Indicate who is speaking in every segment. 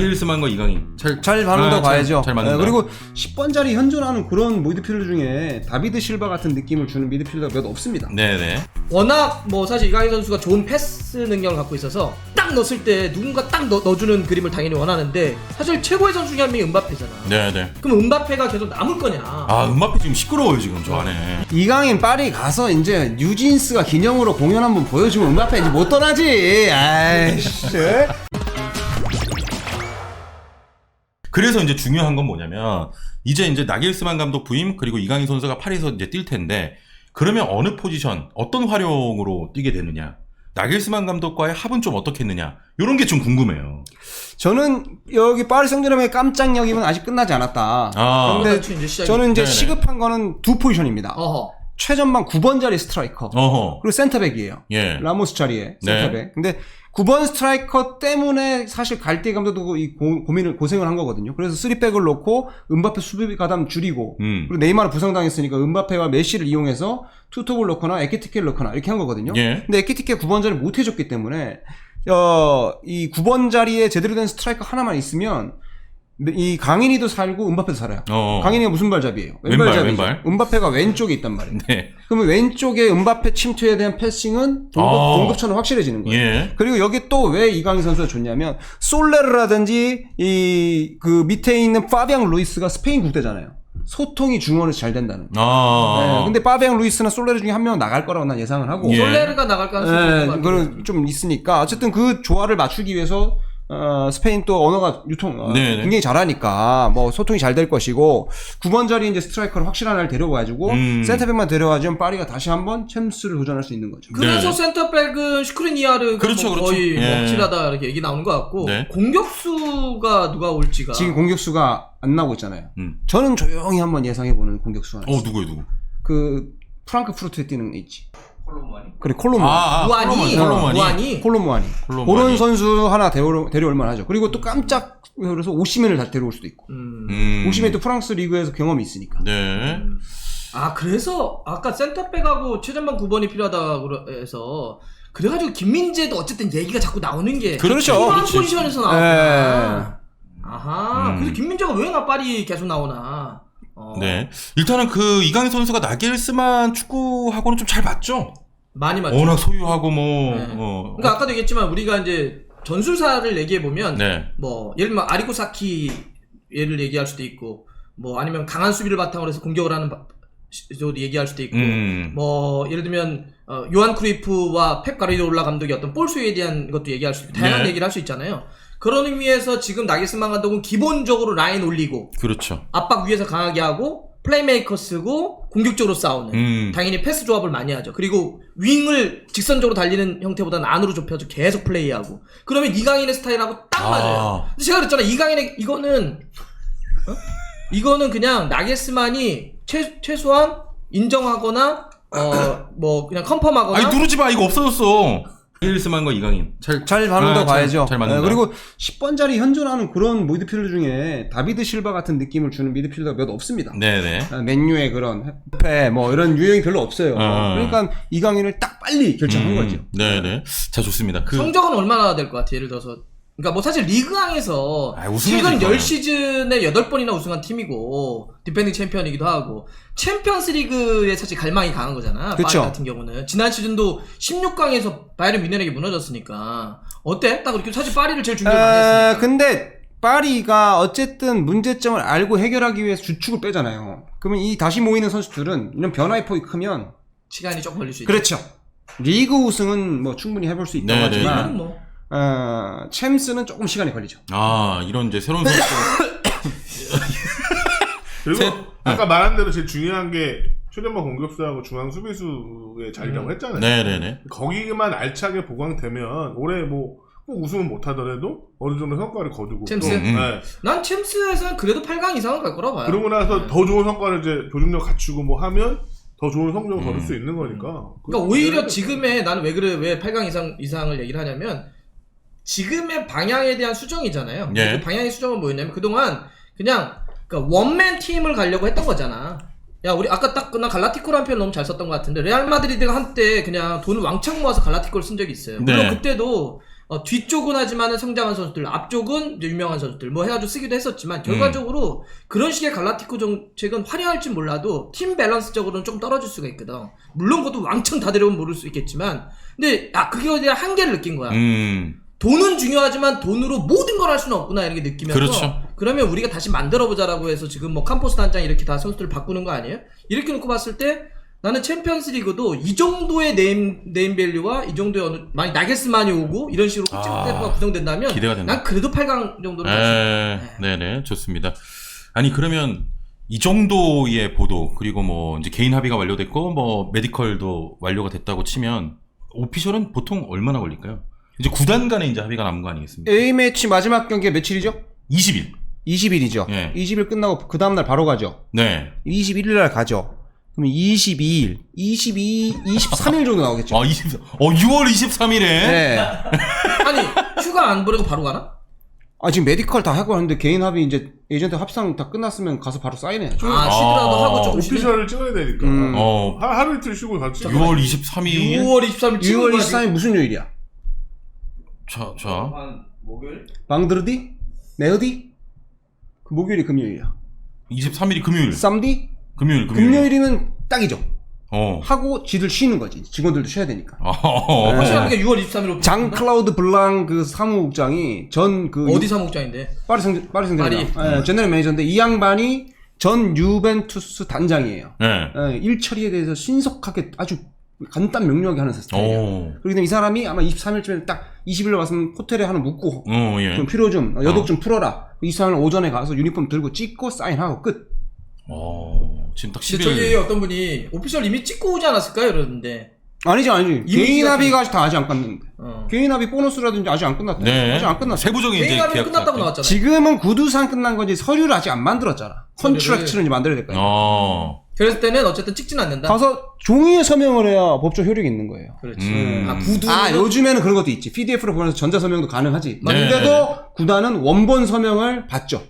Speaker 1: 나겔스만과 이강인
Speaker 2: 잘 반응도 봐야죠.
Speaker 1: 잘 맞는다.
Speaker 2: 그리고 10번 자리 현존하는 그런 미드필더 중에 다비드 실바 같은 느낌을 주는 미드필더가 몇 없습니다.
Speaker 1: 네네.
Speaker 3: 워낙 뭐 사실 이강인 선수가 좋은 패스 능력을 갖고 있어서 딱 넣었을 때 누군가 딱 넣어주는 그림을 당연히 원하는데 사실 최고의 선수 중에 한 명이 음바페잖아.
Speaker 1: 네네.
Speaker 3: 그럼 음바페가 계속 남을 거냐?
Speaker 1: 아 음바페 지금 시끄러워요 지금 저 안에.
Speaker 2: 이강인 파리 가서 이제 뉴진스가 기념으로 공연 한번 보여주면 음바페 이제 못 떠나지. 아이씨.
Speaker 1: 그래서 이제 중요한 건 뭐냐면 이제 나겔스만 감독 부임 그리고 이강인 선수가 파리에서 이제 뛸 텐데 그러면 어느 포지션 어떤 활용으로 뛰게 되느냐. 나겔스만 감독과의 합은 좀 어떻겠느냐 이런 게 좀 궁금해요.
Speaker 2: 저는 여기 파리 생제르맹의 깜짝역임은 아직 끝나지 않았다. 근데
Speaker 3: 그렇죠, 이제
Speaker 2: 저는 이제
Speaker 1: 네네.
Speaker 2: 시급한 거는 두 포지션입니다.
Speaker 3: 어허.
Speaker 2: 최전방 9번 자리 스트라이커
Speaker 1: 어허.
Speaker 2: 그리고 센터백이에요.
Speaker 1: 예.
Speaker 2: 라모스 자리에
Speaker 1: 네.
Speaker 2: 센터백. 근데 9번 스트라이커 때문에 사실 갈띠 감독도 이 고생을 한 거거든요. 그래서 3백을 놓고 음바페 수비 가담 줄이고 그리고 네이마르 부상당했으니까 음바페와 메시를 이용해서 투톱을 넣거나 에키티케를 넣거나 이렇게 한 거거든요.
Speaker 1: 예.
Speaker 2: 근데 에키티케 9번 자리를 못 해줬기 때문에 이 9번 자리에 제대로 된 스트라이커 하나만 있으면 이 강인이도 살고 음바페도 살아요. 강인이가 무슨 발잡이에요?
Speaker 1: 왼발.
Speaker 2: 음바페가 왼쪽에 있단 말이에요.
Speaker 1: 네.
Speaker 2: 그러면 왼쪽에 음바페 침투에 대한 패싱은 공급처는 확실해지는 거예요.
Speaker 1: 예.
Speaker 2: 그리고 여기 또 왜 이강인 선수가 좋냐면 솔레르라든지 그 밑에 있는 파비앙 루이스가 스페인 국대잖아요. 소통이 중원에서 잘 된다는. 네, 근데 파비앙 루이스나 솔레르 중에 한 명은 나갈 거라고 난 예상을 하고.
Speaker 1: 예.
Speaker 3: 솔레르가 나갈 가능성이
Speaker 2: 그런 좀 있으니까 어쨌든 그 조화를 맞추기 위해서 스페인 또 언어가 굉장히 잘하니까 뭐 소통이 잘 될 것이고 9번 자리 이제 스트라이커를 확실한 애를 데려와가지고 센터백만 데려와주면 파리가 다시 한번 챔스를 도전할 수 있는 거죠.
Speaker 3: 그래서
Speaker 1: 네.
Speaker 3: 센터백은 슈크리니아르
Speaker 1: 그렇죠,
Speaker 3: 뭐 거의
Speaker 1: 그렇죠. 예.
Speaker 3: 확실하다 이렇게 얘기 나오는 것 같고
Speaker 1: 네.
Speaker 3: 공격수가 누가 올지가
Speaker 2: 지금 공격수가 안 나오고 있잖아요. 저는 조용히 한번 예상해보는 공격수가 있어요.
Speaker 1: 누구요 누구?
Speaker 2: 그 프랑크푸르트에 뛰는 애 있지.
Speaker 3: 콜로무아니?
Speaker 2: 그래 콜로무아니.
Speaker 3: 무아니.
Speaker 2: 콜로무아니. 그런 선수 하나 데려올 만하죠. 그리고 또 깜짝 그래서 오시멘을 다 데려올 수도 있고. 오시멘 또 프랑스 리그에서 경험이 있으니까.
Speaker 1: 네.
Speaker 3: 아 그래서 아까 센터백하고 최전방 9번이 필요하다고 해서 그래가지고 김민재도 어쨌든 얘기가 자꾸 나오는 게
Speaker 2: 그렇죠.
Speaker 3: 이런 포지션에서 나오구나.
Speaker 2: 네.
Speaker 3: 아하. 그래서 김민재가 왜 나 파리 계속 나오나.
Speaker 1: 네. 일단은 그 이강인 선수가 나겔스만 축구하고는 좀 잘 맞죠?
Speaker 3: 많이 맞죠.
Speaker 1: 워낙 소유하고 뭐.
Speaker 3: 네. 그러니까 아까도 얘기했지만 우리가 이제 전술사를 얘기해 보면
Speaker 1: 네.
Speaker 3: 뭐 예를 들면 아리고사키 예를 얘기할 수도 있고 뭐 아니면 강한 수비를 바탕으로 해서 공격을 하는 얘기할 수도 있고 뭐 예를 들면 요한 크루이프와 펩 가르디올라 감독의 어떤 볼 수요에 대한 것도 얘기할 수 있고 다양한
Speaker 1: 네.
Speaker 3: 얘기를 할 수 있잖아요. 그런 의미에서 지금 나겔스만 감독은 기본적으로 라인 올리고
Speaker 1: 그렇죠.
Speaker 3: 압박 위에서 강하게 하고 플레이메이커 쓰고 공격적으로 싸우는 당연히 패스 조합을 많이 하죠. 그리고 윙을 직선적으로 달리는 형태보다는 안으로 좁혀서 계속 플레이하고 그러면 이강인의 스타일하고 딱 맞아요. 근데 제가 그랬잖아요. 이강인의 이거는 그냥 나겔스만이 최소한 인정하거나 뭐 그냥 컨펌하거나
Speaker 1: 아니 누르지 마 이거 없어졌어. 나겔스만과 이강인
Speaker 2: 잘 반응도 봐야죠.
Speaker 1: 잘 맞는다.
Speaker 2: 그리고 10번 자리 현존하는 그런 미드필더 중에 다비드 실바 같은 느낌을 주는 미드필더가 몇 없습니다.
Speaker 1: 네네.
Speaker 2: 맨유의 그런 해패 뭐 이런 유형이 별로 없어요. 그러니까 이강인을 딱 빨리 결정한 거죠.
Speaker 1: 네네. 자 좋습니다.
Speaker 3: 성적은 얼마나 될 것 같아? 예를 들어서 그러니까 뭐 사실 리그왕에서 최근 10시즌에 8번이나 우승한 팀이고 디펜딩 챔피언이기도 하고 챔피언스 리그에 사실 갈망이 강한 거잖아.
Speaker 2: 그쵸.
Speaker 3: 파리 같은 경우는 지난 시즌도 16강에서 바이에른 뮌헨에게 무너졌으니까 어때? 딱 그렇게 사실 파리를 제일 중요하게 많이 했으니까.
Speaker 2: 근데 파리가 어쨌든 문제점을 알고 해결하기 위해서 주축을 빼잖아요. 그러면 이 다시 모이는 선수들은 이런 변화의 폭이 크면
Speaker 3: 시간이 조금 걸릴 수 있죠.
Speaker 2: 그렇죠. 리그 우승은 뭐 충분히 해볼 수 있다고
Speaker 1: 네네.
Speaker 2: 하지만
Speaker 3: 뭐.
Speaker 2: 챔스는 조금 시간이 걸리죠.
Speaker 1: 이런 이제 새로운 선수.
Speaker 4: 그리고 아까 말한 대로 제일 중요한 게 최전방 공격수하고 중앙 수비수의 자리라고 했잖아요.
Speaker 1: 네네네.
Speaker 4: 거기만 알차게 보강되면 올해 뭐 꼭 우승은 못하더라도 어느 정도 성과를 거두고
Speaker 3: 챔스?
Speaker 4: 또, 네.
Speaker 3: 난 챔스에서는 그래도 8강 이상은 갈 거라고 봐요.
Speaker 4: 그러고 나서 더 좋은 성과를 이제 조직력 갖추고 뭐 하면 더 좋은 성적을 거둘 수 있는 거니까.
Speaker 3: 그러니까 오히려 지금의 나는 왜 8강 이상을 얘기를 하냐면 지금의 방향에 대한 수정이잖아요.
Speaker 1: 예.
Speaker 3: 그 방향의 수정은 뭐였냐면 그동안 그냥 그러니까 원맨 팀을 가려고 했던 거잖아. 야 우리 아까 딱 나 갈라티코라는 표현 너무 잘 썼던 것 같은데 레알 마드리드가 한때 그냥 돈을 왕창 모아서 갈라티코를 쓴 적이 있어요. 물론
Speaker 1: 네.
Speaker 3: 그때도 뒤쪽은 하지만은 성장한 선수들, 앞쪽은 이제 유명한 선수들 뭐 해가지고 쓰기도 했었지만 결과적으로 그런 식의 갈라티코 정책은 화려할진 몰라도 팀 밸런스적으로는 좀 떨어질 수가 있거든. 물론 그것도 왕창 다 데려오면 모를 수 있겠지만, 근데 그게 대한 한계를 느낀 거야. 돈은 중요하지만 돈으로 모든 걸 할 수는 없구나 이렇게 느끼면서
Speaker 1: 그렇죠.
Speaker 3: 그러면 우리가 다시 만들어보자라고 해서 지금 뭐 캠포스 단장 이렇게 다 선수들을 바꾸는 거 아니에요? 이렇게 놓고 봤을 때 나는 챔피언스 리그도 이 정도의 네임밸류와 이 정도의 만약 나겔스만이 오고 이런 식으로 코칭 스태프가 구성된다면
Speaker 1: 기대가 된다.
Speaker 3: 난 그래도 8강 정도는 갈수 있다.
Speaker 1: 네네, 좋습니다. 아니, 그러면 이 정도의 보도, 그리고 뭐 이제 개인 합의가 완료됐고 뭐 메디컬도 완료가 됐다고 치면 오피셜은 보통 얼마나 걸릴까요? 이제 구단 간에 이제 합의가 남은 거 아니겠습니까?
Speaker 2: A매치 마지막 경기가 며칠이죠?
Speaker 1: 20일.
Speaker 2: 20일이죠.
Speaker 1: 예.
Speaker 2: 20일 끝나고 그 다음날 바로 가죠.
Speaker 1: 네.
Speaker 2: 21일 날 가죠. 그럼 22일, 23일 정도 나오겠죠.
Speaker 1: 6월 23일에?
Speaker 2: 네.
Speaker 3: 아니 휴가 안 보내고 바로 가나?
Speaker 2: 지금 메디컬 다 하고 하는데 개인 합의 이제 에이전트 합상 다 끝났으면 가서 바로 사인해야죠.
Speaker 3: 쉬더라도 하고 조금 쉬는.
Speaker 4: 오피셜을 찍어야 되니까. 하루 이틀 쉬고 같이.
Speaker 1: 6월 23일?
Speaker 3: 6월 23일
Speaker 2: 6월 23일 무슨 요일이야?
Speaker 1: 자.
Speaker 3: 한 목요일?
Speaker 2: 방드르디? 네어디? 그 목요일이 금요일이야.
Speaker 1: 23일이 금요일.
Speaker 2: 쌈디?
Speaker 1: 금요일.
Speaker 2: 금요일이면 딱이죠.
Speaker 1: 어.
Speaker 2: 하고 지들 쉬는 거지. 직원들도 쉬어야 되니까.
Speaker 3: 확실하게 6월 23일로
Speaker 2: 장 클라우드 블랑 그 사무국장이
Speaker 3: 어디 사무국장인데?
Speaker 2: 파리 생제르맹.
Speaker 3: 파리.
Speaker 2: 제너럴 매니저인데 이 양반이 전 유벤투스 단장이에요.
Speaker 1: 네.
Speaker 2: 일 처리에 대해서 신속하게 아주 간단 명료하게 하는 스타일이에요. 그렇기 때문에 이 사람이 아마 23일쯤에 딱 20일로 왔으면 호텔에 하나 묵고
Speaker 1: 예.
Speaker 2: 좀 피로 좀 여독 좀 풀어라. 23일 오전에 가서 유니폼 들고 찍고 사인하고 끝.
Speaker 1: 지금 딱
Speaker 3: 저기
Speaker 1: 10일.
Speaker 3: 어떤 분이 오피셜 이미 찍고 오지 않았을까요? 이러는데.
Speaker 2: 아니지. 개인
Speaker 3: 시작이-
Speaker 2: 합의가 다 아직 안 끝났는데. 개인 합의 보너스라든지 아직 안 끝났다.
Speaker 1: 네.
Speaker 2: 아직 안 끝났어.
Speaker 1: 세부적인 이제
Speaker 3: 개인 합의
Speaker 1: 계약
Speaker 3: 끝났다고 나왔잖아요.
Speaker 2: 지금은 구두상 끝난 건지 서류를 아직 안 만들었잖아. 컨트랙트를 이제 만들어야 될 거야.
Speaker 3: 그랬을 때는 어쨌든 찍지는 않는다.
Speaker 2: 가서 종이에 서명을 해야 법적 효력이 있는 거예요.
Speaker 3: 그렇지. 구두.
Speaker 2: 요즘에는 그런 것도 있지. PDF로 보내서 전자 서명도 가능하지.
Speaker 1: 네.
Speaker 2: 근데도 구단은 원본 서명을 받죠.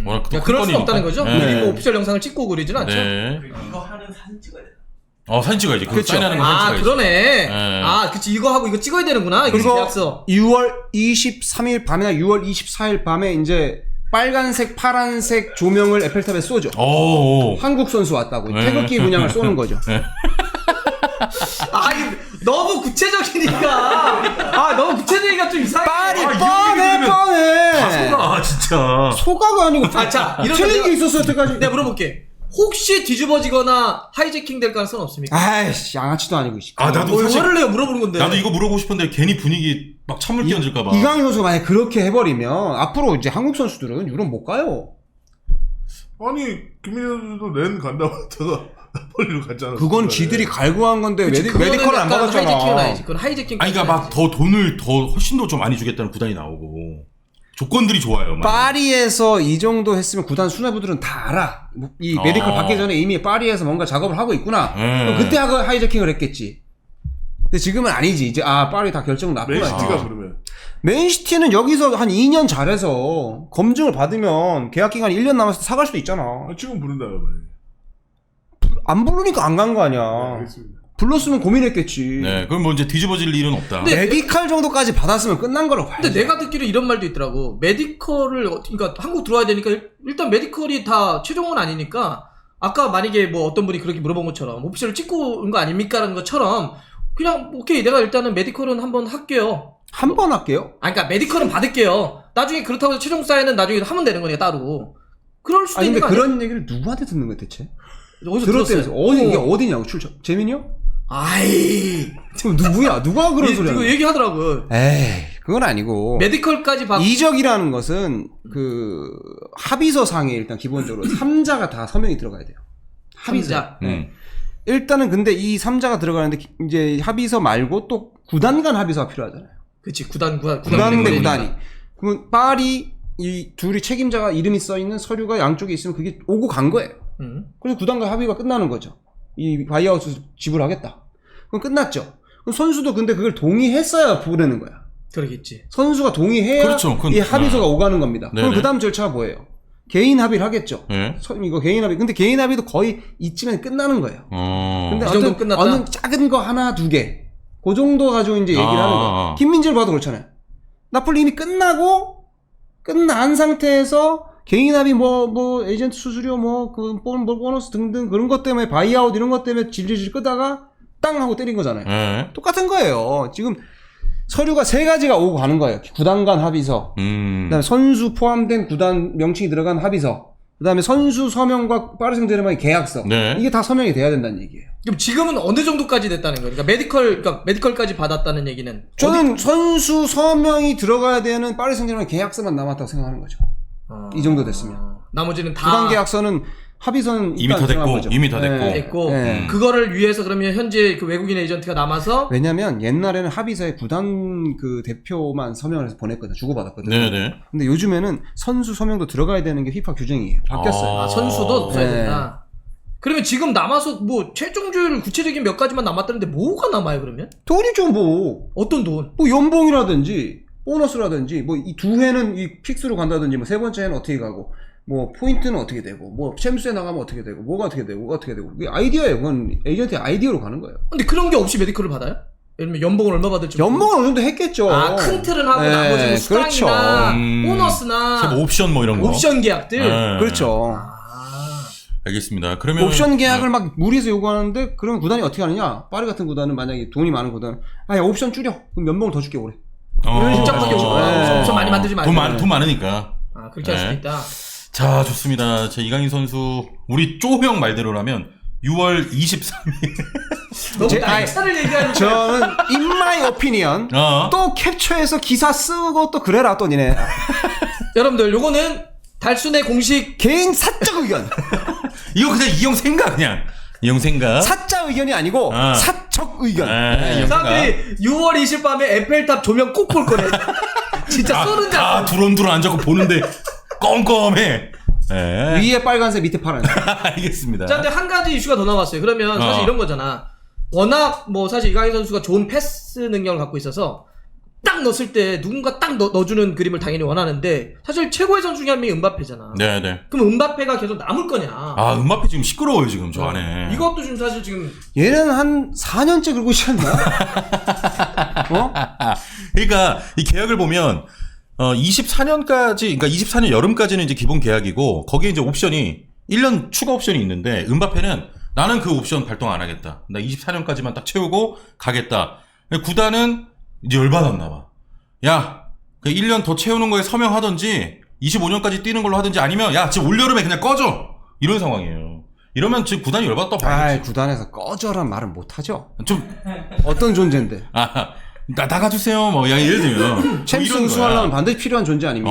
Speaker 1: 워낙 또
Speaker 3: 그러니까 그럴 수
Speaker 1: 큰
Speaker 3: 없다는
Speaker 1: 건이니까.
Speaker 3: 거죠?
Speaker 1: 네.
Speaker 3: 미리 뭐 오피셜 영상을 찍고 그러진 않죠.
Speaker 1: 네.
Speaker 5: 이거 하는 사진 찍어야 돼.
Speaker 1: 사진 찍어야지. 그거
Speaker 2: 그쵸.
Speaker 1: 사인하는 거 사진 찍어야지.
Speaker 3: 그러네.
Speaker 1: 네.
Speaker 3: 그치. 이거 하고 이거 찍어야 되는구나. 이거
Speaker 2: 그리고
Speaker 3: 계약서.
Speaker 2: 6월 23일 밤이나 6월 24일 밤에 이제 빨간색, 파란색 조명을 에펠탑에 쏘죠. 한국 선수 왔다고.
Speaker 1: 네.
Speaker 2: 태극기 문양을 쏘는 거죠.
Speaker 3: 이거 너무 구체적이니까. 너무 구체적이니까 좀 이상해.
Speaker 2: 뻔해.
Speaker 1: 진짜.
Speaker 2: 소가가 아니고.
Speaker 3: 자, 이런
Speaker 2: 틀린
Speaker 3: 내가-
Speaker 2: 게 있었어, 여태까지.
Speaker 3: 내가 물어볼게. 혹시 뒤집어지거나 하이제킹 될 가능성은 없습니까?
Speaker 2: 아이씨, 양아치도 아니고.
Speaker 1: 나도 사실
Speaker 3: 화를 내가 물어보는 건데.
Speaker 1: 나도 이거 물어보고 싶은데 괜히 분위기 막 찬물 끼얹을까 봐.
Speaker 2: 이강인 선수가 만약 그렇게 해버리면 앞으로 이제 한국 선수들은 유럽 못 가요.
Speaker 4: 아니 김민재 선수도 렌 간다고 하다가 나폴리로 갔잖아.
Speaker 2: 그건 지들이 갈구한 건데
Speaker 3: 그치, 그거는
Speaker 2: 메디컬을 안
Speaker 3: 약간 하이제킹은
Speaker 2: 받았잖아.
Speaker 3: 아니지. 그건 하이제킹.
Speaker 1: 그러니까 막 더 돈을 더 훨씬 더 좀 많이 주겠다는 구단이 나오고 조건들이 좋아요. 막.
Speaker 2: 파리에서 이 정도 했으면 구단 수뇌부들은 다 알아. 이 메디컬 받기 전에 이미 파리에서 뭔가 작업을 하고 있구나. 그럼 그때 하이제킹을 했겠지. 근데 지금은 아니지. 이제 파리 다 결정 났구나.
Speaker 4: 맨시티가 그러면
Speaker 2: 맨시티는 여기서 한 2년 잘해서 검증을 받으면 계약 기간이 1년 남았을 때 사갈 수도 있잖아.
Speaker 4: 지금 부른다요. 만약에.
Speaker 2: 안 부르니까 안 간 거 아니야.
Speaker 4: 알겠습니다.
Speaker 2: 불렀으면 고민했겠지.
Speaker 1: 네, 그럼 뭐 이제 뒤집어질 일은 없다.
Speaker 3: 근데-
Speaker 2: 메디컬 정도까지 받았으면 끝난 거라고 봐야지.
Speaker 3: 근데 내가 듣기로 이런 말도 있더라고. 메디컬을 그러니까 한국 들어와야 되니까 일단 메디컬이 다 최종은 아니니까 아까 만약에 뭐 어떤 분이 그렇게 물어본 것처럼 오피셜을 찍고 온 거 아닙니까라는 것처럼 그냥 오케이 내가 일단은 메디컬은 한번 할게요.
Speaker 2: 한 번 할게요.
Speaker 3: 그러니까 메디컬은 받을게요. 나중에 그렇다고 해서 최종 사인은 나중에 하면 되는 거니까 따로. 그럴 수도
Speaker 2: 아니
Speaker 3: 있는
Speaker 2: 근데
Speaker 3: 거 아니야?
Speaker 2: 그런 얘기를 누구한테 듣는 거야 대체?
Speaker 3: 어디서
Speaker 2: 들었대면서
Speaker 3: 들었어요?
Speaker 2: 이게 어디냐고 출처 재민이요?
Speaker 3: 아이.
Speaker 2: 지금 누구야? 누가 그런 소리 하는
Speaker 3: 이거
Speaker 2: 거야?
Speaker 3: 얘기하더라고.
Speaker 2: 에이 그건 아니고
Speaker 3: 메디컬까지 받.
Speaker 2: 이적이라는 것은 그 합의서 상에 일단 기본적으로 3자가 다 서명이 들어가야 돼요. 합의서.
Speaker 3: 삼자.
Speaker 2: 네. 일단은 근데 이 3자가 들어가는데 이제 합의서 말고 또 구단 간 합의서가 필요하잖아요.
Speaker 3: 그치 구단
Speaker 2: 구단 대 구단이. 그러면 파리 이 둘이 책임자가 이름이 써 있는 서류가 양쪽에 있으면 그게 오고 간 거예요. 그래서 구단과 합의가 끝나는 거죠. 이 바이아웃 지불하겠다. 그럼 끝났죠. 그럼 선수도 근데 그걸 동의했어야 보내는 거야.
Speaker 3: 그러겠지.
Speaker 2: 선수가 동의해야
Speaker 1: 그렇죠. 그건-
Speaker 2: 이 합의서가 오가는 겁니다. 그럼
Speaker 1: 네네.
Speaker 2: 그 다음 절차가 뭐예요? 개인 합의를 하겠죠.
Speaker 1: 네.
Speaker 2: 이거 개인 합의. 근데 개인 합의도 거의 이쯤에 끝나는 거예요. 근데
Speaker 3: 이 정도
Speaker 2: 어떤
Speaker 3: 끝났다?
Speaker 2: 어느 작은 거 하나 두 개. 그 정도 가지고 이제 얘기를 하는 거야. 김민재를 봐도 그렇잖아요. 나폴리 이미 끝난 상태에서 개인 합의 뭐 에이전트 수수료 그 보너스 등등 그런 것 때문에 바이아웃 이런 것 때문에 질질질 끄다가 땅 하고 때린 거잖아요.
Speaker 1: 네.
Speaker 2: 똑같은 거예요. 지금 서류가 3가지가 오고 가는 거예요. 구단 간 합의서, 그다음에 선수 포함된 구단 명칭이 들어간 합의서, 그다음에 선수 서명과 파리 생제르맹의 계약서.
Speaker 1: 네.
Speaker 2: 이게 다 서명이 돼야 된다는 얘기예요.
Speaker 3: 그럼 지금은 어느 정도까지 됐다는 거예요? 그러니까 메디컬까지 받았다는 얘기는
Speaker 2: 저는 선수 서명이 들어가야 되는 파리 생제르맹 계약서만 남았다고 생각하는 거죠. 이 정도 됐으면.
Speaker 3: 나머지는 다
Speaker 2: 구단 계약서는 합의서는
Speaker 1: 이미 다 됐고,
Speaker 2: 이미 다
Speaker 3: 됐고 그거를 위해서 그러면 현재 그 외국인 에이전트가 남아서
Speaker 2: 왜냐면 옛날에는 합의서에 구단 그 대표만 서명을 해서 보냈거든, 주고받았거든.
Speaker 1: 네네.
Speaker 2: 근데 요즘에는 선수 서명도 들어가야 되는 게 FIFA 규정이에요. 바뀌었어요.
Speaker 3: 아, 선수도 써야
Speaker 2: 네.
Speaker 3: 된다. 그러면 지금 남아서 뭐 최종주율 구체적인 몇 가지만 남았다는데 뭐가 남아요 그러면?
Speaker 2: 돈이죠 뭐.
Speaker 3: 어떤 돈?
Speaker 2: 뭐 연봉이라든지 보너스라든지 뭐 이 두 해는 이 픽스로 간다든지 뭐 세 번째 해는 어떻게 가고 뭐 포인트는 어떻게 되고 뭐 챔스에 나가면 어떻게 되고 뭐가 어떻게 되고 뭐가 어떻게 되고 그게 아이디어예요. 그건 에이전트의 아이디어로 가는 거예요.
Speaker 3: 근데 그런 게 없이 메디컬을 받아요? 예를 들면 연봉을 얼마 받을지
Speaker 2: 연봉은 어느 정도 했겠죠.
Speaker 3: 큰 틀은 하고
Speaker 2: 네,
Speaker 3: 나머지 뭐 수당이나
Speaker 2: 그렇죠.
Speaker 3: 보너스나
Speaker 1: 뭐 옵션 뭐 이런 거.
Speaker 3: 옵션 계약들
Speaker 1: 네.
Speaker 2: 그렇죠.
Speaker 1: 알겠습니다. 그러면
Speaker 2: 옵션 계약을 막 무리해서 요구하는데 그러면 구단이 어떻게 하느냐? 파리 같은 구단은 만약에 돈이 많은 구단은 야 옵션 줄여. 그럼 연봉을 더 줄게 올해. 이런 식으로
Speaker 3: 복잡하게
Speaker 2: 하죠.
Speaker 3: 오죠.
Speaker 2: 네.
Speaker 3: 옵션 많이 만들지 말고
Speaker 1: 돈 많으니까.
Speaker 3: 그렇게 할 수도
Speaker 1: 네.
Speaker 3: 있다.
Speaker 1: 자, 좋습니다. 제 이강인 선수 우리 쪼형 말대로라면 6월 23일.
Speaker 3: 너무 날짜를 얘기하는
Speaker 2: 저는 in my opinion 또 캡처해서 기사 쓰고 또 그래라 또 니네.
Speaker 3: 여러분들 요거는 달순의 공식
Speaker 2: 개인 사적 의견.
Speaker 1: 이거 그냥 이 형 생각 그냥. 이 형 생각.
Speaker 2: 사자 의견이 아니고 사적 의견.
Speaker 1: 이 형 생각.
Speaker 3: 사람들이 6월 20일 밤에 에펠탑 조명 꼭 볼 거네. 진짜 쏘는 줄
Speaker 1: 다
Speaker 3: 알았어.
Speaker 1: 두런두런 앉아고 보는데 껌껌해. 네.
Speaker 2: 위에 빨간색 밑에 파란색.
Speaker 1: 알겠습니다.
Speaker 3: 자, 근데 한 가지 이슈가 더 나왔어요. 그러면 사실 이런 거잖아. 워낙 뭐 사실 이강인 선수가 좋은 패스 능력을 갖고 있어서 딱 넣었을 때 누군가 딱 넣어주는 그림을 당연히 원하는데 사실 최고의 선수 중에 한 명이 은바페잖아.
Speaker 1: 네네.
Speaker 3: 그럼 은바페가 계속 남을 거냐?
Speaker 1: 아, 음바페 지금 시끄러워요 지금 저 안에.
Speaker 3: 이것도 지금 사실 지금
Speaker 2: 얘는 한 4년째 그러고 있지 않나?
Speaker 1: 그러니까 이 계약을 보면 24년까지, 그러니까 24년 여름까지는 이제 기본 계약이고 거기에 이제 옵션이 1년 추가 옵션이 있는데 은바페는 나는 그 옵션 발동 안 하겠다. 나 24년까지만 딱 채우고 가겠다. 구단은 이제 열받았나 봐. 야, 그 1년 더 채우는 거에 서명하든지 25년까지 뛰는 걸로 하든지 아니면 야, 지금 올여름에 그냥 꺼져. 이런 상황이에요. 이러면 지금 구단이 열받았다고 봐야지.
Speaker 2: 구단에서 꺼져란 말은 못 하죠.
Speaker 1: 좀
Speaker 2: 어떤 존재인데?
Speaker 1: 나가주세요. 뭐 예를 들면
Speaker 2: 챔스
Speaker 1: 뭐 이런
Speaker 2: 우승하려면
Speaker 1: 거야.
Speaker 2: 반드시 필요한 존재 아닙니까?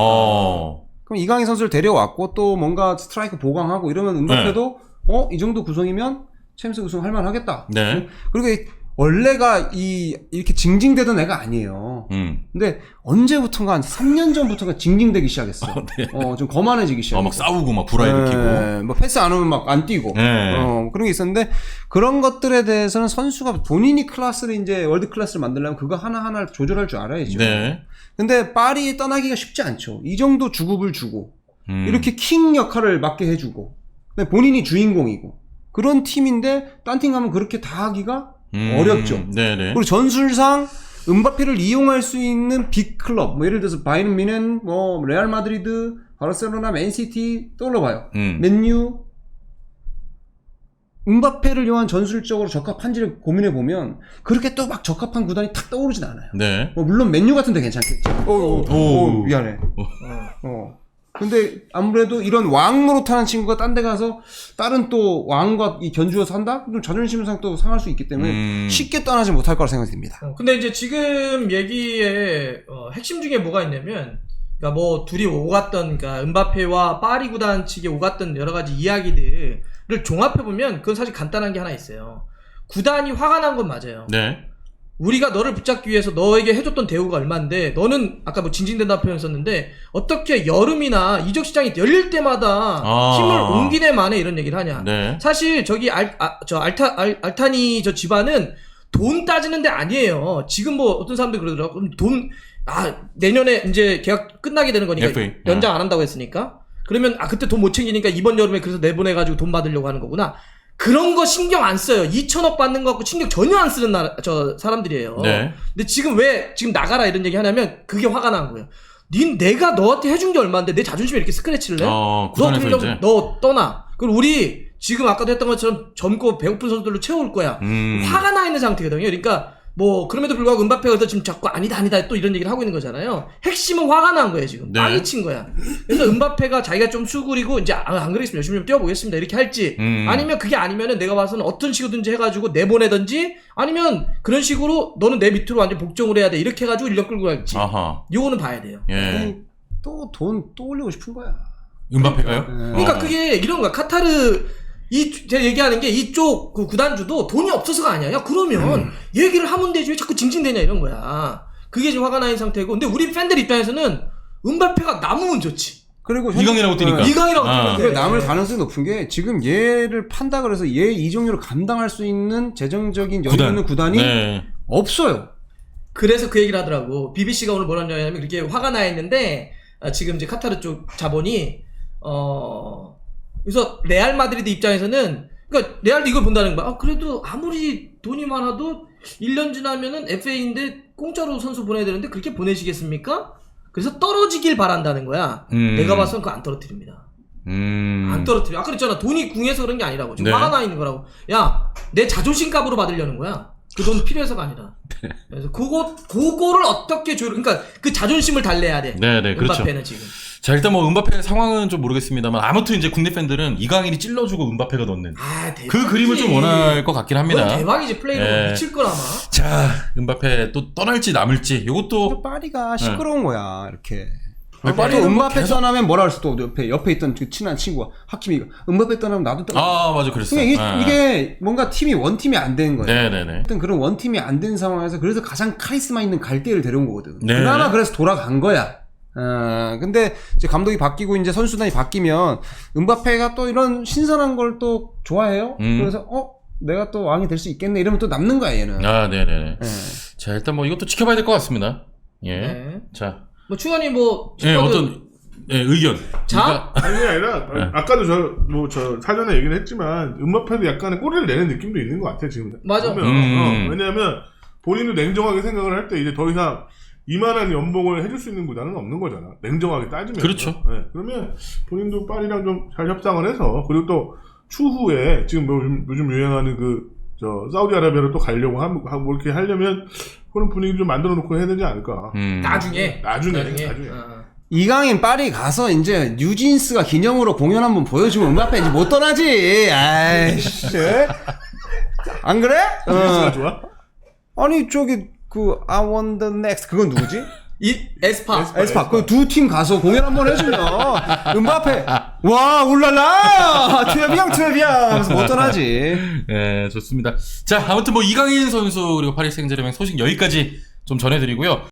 Speaker 2: 그럼 이강인 선수를 데려왔고 또 뭔가 스트라이크 보강하고 이러면 은바페도 이 정도 구성이면 챔스 우승할 만하겠다.
Speaker 1: 네.
Speaker 2: 그리고 원래가 이렇게 징징대던 애가 아니에요. 근데 언제부턴가 한 3년 전부터가 징징대기 시작했어.
Speaker 1: 네.
Speaker 2: 좀 거만해지기 시작했어.
Speaker 1: 막 싸우고 막 불화 일으키고.
Speaker 2: 뭐 패스 안 오면 막 안 뛰고. 그런 게 있었는데 그런 것들에 대해서는 선수가 본인이 클래스를 이제 월드 클래스를 만들려면 그거 하나하나 조절할 줄 알아야죠.
Speaker 1: 네.
Speaker 2: 근데 파리에 떠나기가 쉽지 않죠. 이 정도 주급을 주고 이렇게 킹 역할을 맡게 해주고 본인이 주인공이고 그런 팀인데 딴 팀 가면 그렇게 다 하기가 어렵죠.
Speaker 1: 네네.
Speaker 2: 그리고 전술상 은바페를 이용할 수 있는 빅클럽, 뭐 예를 들어서 바이에른 뮌헨, 뭐 레알 마드리드, 바르셀로나, 맨시티 떠올려봐요. 맨유. 은바페를 이용한 전술적으로 적합한지를 고민해 보면 그렇게 또 막 적합한 구단이 탁 떠오르진 않아요.
Speaker 1: 네.
Speaker 2: 뭐 물론 맨유 같은데 괜찮겠죠. 미안해. 근데 아무래도 이런 왕 노릇하는 친구가 딴 데 가서 다른 또 왕과 이 견주어서 한다? 그럼 자존심상 또 상할 수 있기 때문에 쉽게 떠나지 못할 거라 생각이 듭니다.
Speaker 3: 근데 이제 지금 얘기의 핵심 중에 뭐가 있냐면 그러니까 뭐 둘이 오갔던 그러니까 은바페와 파리 구단 측에 오갔던 여러 가지 이야기들을 종합해 보면 그건 사실 간단한 게 하나 있어요. 구단이 화가 난 건 맞아요.
Speaker 1: 네.
Speaker 3: 우리가 너를 붙잡기 위해서 너에게 해줬던 대우가 얼만데 너는 아까 뭐 징징댄다는 표현 썼는데 어떻게 여름이나 이적 시장이 열릴 때마다 팀을 옮기네 마네 이런 얘기를 하냐.
Speaker 1: 네.
Speaker 3: 사실 저기 알타니 저 집안은 돈 따지는 데 아니에요. 지금 뭐 어떤 사람들 그러더라고. 그럼 내년에 이제 계약 끝나게 되는 거니까
Speaker 1: FA.
Speaker 3: 연장 안 한다고 했으니까. 그러면 그때 돈 못 챙기니까 이번 여름에 그래서 내보내가지고 돈 받으려고 하는 거구나. 그런 거 신경 안 써요. 2천억 받는 거 갖고 신경 전혀 안 쓰는 사람들이에요.
Speaker 1: 네.
Speaker 3: 근데 지금 왜 지금 나가라 이런 얘기 하냐면 그게 화가 난 거예요. 내가 너한테 해준 게 얼마인데 내 자존심에 이렇게 스크래치를 해?
Speaker 1: 구단에서
Speaker 3: 너
Speaker 1: 이제.
Speaker 3: 너 떠나. 그리고 우리 지금 아까도 했던 것처럼 젊고 배고픈 선수들로 채울 거야. 화가 나 있는 상태거든요. 그러니까 뭐 그럼에도 불구하고 은바페가 지금 자꾸 아니다 또 이런 얘기를 하고 있는 거잖아요. 핵심은 화가 난 거예요 지금.
Speaker 1: 네.
Speaker 3: 빵이 친 거야. 그래서 은바페가 자기가 좀 수그리고 이제 안 그러겠습니다. 열심히 좀 뛰어보겠습니다. 이렇게 할지 아니면 그게 아니면은 내가 봐서는 어떤 식으로든지 해가지고 내보내든지 아니면 그런 식으로 너는 내 밑으로 완전 복종을 해야 돼 이렇게 해가지고 인력 끌고 갈지.
Speaker 1: 아하.
Speaker 3: 요거는 봐야 돼요.
Speaker 1: 예.
Speaker 2: 또 돈 또 올리고 싶은 거야.
Speaker 1: 은바페가요?
Speaker 3: 그러니까 그게 이런 거야. 카타르 제가 얘기하는 게 이쪽 그 구단주도 돈이 없어서가 아니야. 야 그러면 얘기를 하면 되지 왜 자꾸 징징대냐 이런 거야. 그게 지금 화가 나는 상태고. 근데 우리 팬들 입장에서는 은바페가 남으면 좋지.
Speaker 2: 그리고
Speaker 1: 이강인하고 뛰니까.
Speaker 3: 이강인하고 뛰니까.
Speaker 2: 그래, 남을 가능성이 높은 게 지금 얘를 판다 그래서 얘 이적료를 감당할 수 있는 재정적인 여유 있는 구단이
Speaker 1: 네.
Speaker 2: 없어요.
Speaker 3: 그래서 그 얘기를 하더라고. BBC가 오늘 뭐라는 거냐면 그렇게 화가 나 있는데 지금 이제 카타르 쪽 자본이 그래서 레알 마드리드 입장에서는 그러니까 레알도 이걸 본다는 거야. 그래도 아무리 돈이 많아도 1년 지나면은 FA인데 공짜로 선수 보내야 되는데 그렇게 보내시겠습니까? 그래서 떨어지길 바란다는 거야. 내가 봐서는 그거 안 떨어뜨립니다. 안 떨어뜨려. 아까 그랬잖아. 돈이 궁해서 그런 게 아니라고. 지금
Speaker 1: 네.
Speaker 3: 화가 나 있는 거라고. 야, 내 자존심 값으로 받으려는 거야. 그 돈 필요해서가 아니라. 그래서 그거를 어떻게 그러니까 그 자존심을 달래야 돼.
Speaker 1: 네네, 그렇죠.
Speaker 3: 은바페는 지금.
Speaker 1: 자, 일단 뭐 은바페 상황은 좀 모르겠습니다만 아무튼 이제 국내 팬들은 이강인이 찔러주고 은바페가 넣는
Speaker 3: 대박이지.
Speaker 1: 그 그림을 좀 원할 것 같긴 합니다.
Speaker 3: 그건 대박이지. 플레이로
Speaker 1: 예.
Speaker 3: 미칠 걸 아마.
Speaker 1: 자, 은바페 또 떠날지 남을지
Speaker 2: 또
Speaker 1: 이것도
Speaker 2: 파리가 시끄러운 거야 이렇게.
Speaker 1: 아니,
Speaker 2: 또
Speaker 1: 파리는 뭐
Speaker 2: 은바페
Speaker 1: 계속-
Speaker 2: 떠나면 뭐라 할수 또 옆에 있던 그 친한 친구가 하킴이가 은바페 떠나면 나도 떠나.
Speaker 1: 맞아 그랬어.
Speaker 2: 그러니까 이게 뭔가 팀이 원팀이 안 되는 거예요.
Speaker 1: 네네네.
Speaker 2: 어떤 그런 원팀이 안 된 상황에서 그래서 가장 카리스마 있는 갈대를 데려온 거거든.
Speaker 1: 네.
Speaker 2: 그나마 그래서 돌아간 거야. 근데 이제 감독이 바뀌고 이제 선수단이 바뀌면 은바페가 또 이런 신선한 걸 또 좋아해요. 그래서 내가 또 왕이 될 수 있겠네 이러면 또 남는 거야 얘는.
Speaker 1: 네네네.
Speaker 2: 네.
Speaker 1: 자, 일단 뭐 이것도 지켜봐야 될 것 같습니다. 예.
Speaker 3: 네.
Speaker 1: 자,
Speaker 3: 뭐 충원이 뭐
Speaker 1: 예, 어떤 의견.
Speaker 3: 자?
Speaker 4: 아니 아니라 아까도 저 사전에 얘기를 했지만 은바페도 약간의 꼬리를 내는 느낌도 있는 것 같아 지금.
Speaker 3: 맞아.
Speaker 4: 보면. 왜냐하면 본인도 냉정하게 생각을 할 때 이제 더 이상 이만한 연봉을 해줄 수 있는 구단은 없는 거잖아. 냉정하게 따지면.
Speaker 1: 그렇죠.
Speaker 4: 네. 그러면 본인도 파리랑 좀 잘 협상을 해서 그리고 또 추후에 지금 뭐 요즘 유행하는 사우디아라비아로 또 가려고 하고 이렇게 하려면 그런 분위기 좀 만들어 놓고 해야 되지 않을까.
Speaker 3: 나중에.
Speaker 4: 나중에.
Speaker 2: 이강인 파리 가서 이제 뉴진스가 기념으로 공연 한번 보여주면 은바페 이제 못 떠나지. 아이씨. 안 그래?
Speaker 4: 뉴진스가 좋아?
Speaker 2: 아니 저기 그 I want the next 그건 누구지?
Speaker 3: 에스파.
Speaker 2: 그 두 팀 가서 공연 한번 해주면 은바페 와 울랄라 트레비앙 하면서 못 떠나지.
Speaker 1: 네, 좋습니다. 자, 아무튼 뭐 이강인 선수 그리고 파리 생제르맹 소식 여기까지 좀 전해드리고요.